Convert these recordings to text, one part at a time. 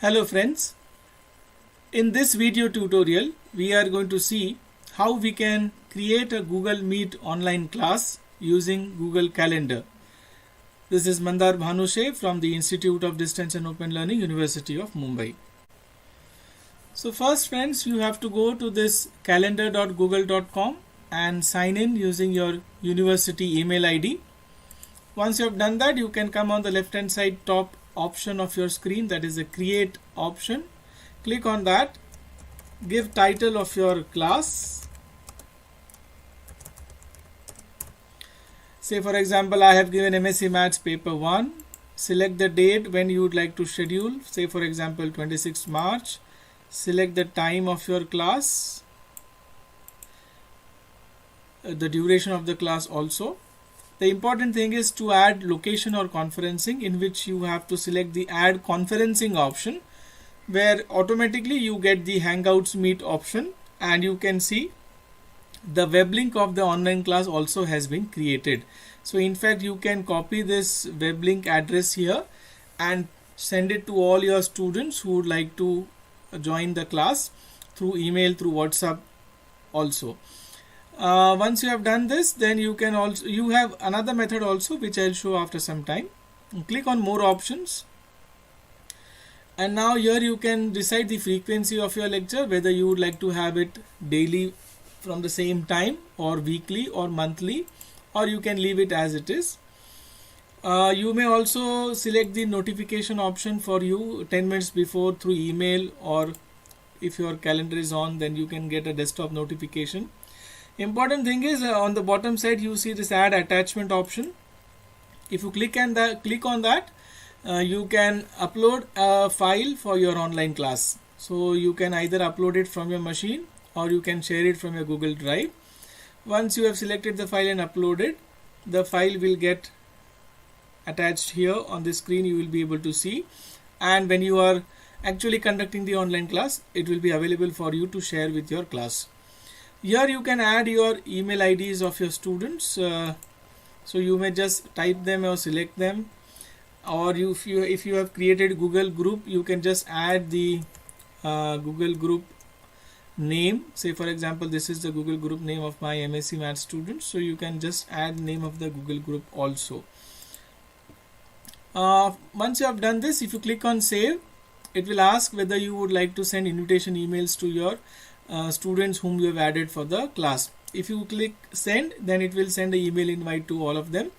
Hello friends, in this video tutorial we are going to see how we can create a Google Meet online class using Google Calendar. This is Mandar Bhanushe from the Institute of Distance and Open Learning, University of Mumbai. So first friends, you have to go to this calendar.google.com and sign in using your university email ID. Once you have done that, you can come on the left hand side top option of your screen, that is the create option. Click on that, give title of your class. Say for example I have given MSc Maths paper 1. Select the date when you would like to schedule, say for example 26th March. Select the time of your class, the duration of the class also. The important thing is to add location or conferencing, in which you have to select the add conferencing option, where automatically you get the Hangouts Meet option and you can see the web link of the online class also has been created. So in fact you can copy this web link address here and send it to all your students who would like to join the class through email, through WhatsApp also. Once you have done this, then you have another method also, which I'll show after some time. Click on more options, and now here you can decide the frequency of your lecture, whether you would like to have it daily from the same time, or weekly or monthly, or you can leave it as it is. You may also select the notification option for you 10 minutes before through email, or if your calendar is on, then you can get a desktop notification. Important thing is on the bottom side you see this add attachment option. If you click on that, you can upload a file for your online class. So you can either upload it from your machine or you can share it from your Google Drive. Once you have selected the file and uploaded, the file will get attached here on the screen. You will be able to see, and when you are actually conducting the online class, it will be available for you to share with your class. Here you can add your email IDs of your students, so you may just type them or select them, or if you have created Google group, you can just add the Google group name. Say for example this is the Google group name of my MSc Maths students, so you can just add name of the Google group also. Once you have done this, if you click on save, it will ask whether you would like to send invitation emails to your students whom you have added for the class. If you click send, then it will send an email invite to all of them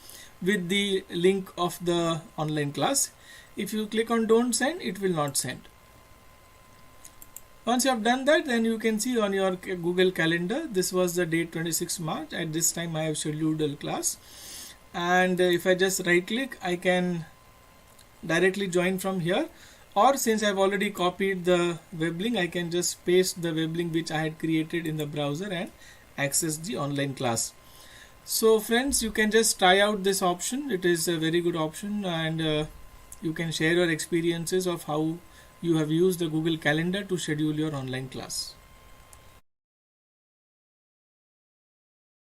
with the link of the online class. If you click on don't send, it will not send. Once you have done that, then you can see on your Google Calendar, this was the date 26 March. At this time I have scheduled a class, and if I just right click, I can directly join from here. Or since I've already copied the web link, I can just paste the web link which I had created in the browser and access the online class. So friends, you can just try out this option. It is a very good option, and you can share your experiences of how you have used the Google Calendar to schedule your online class.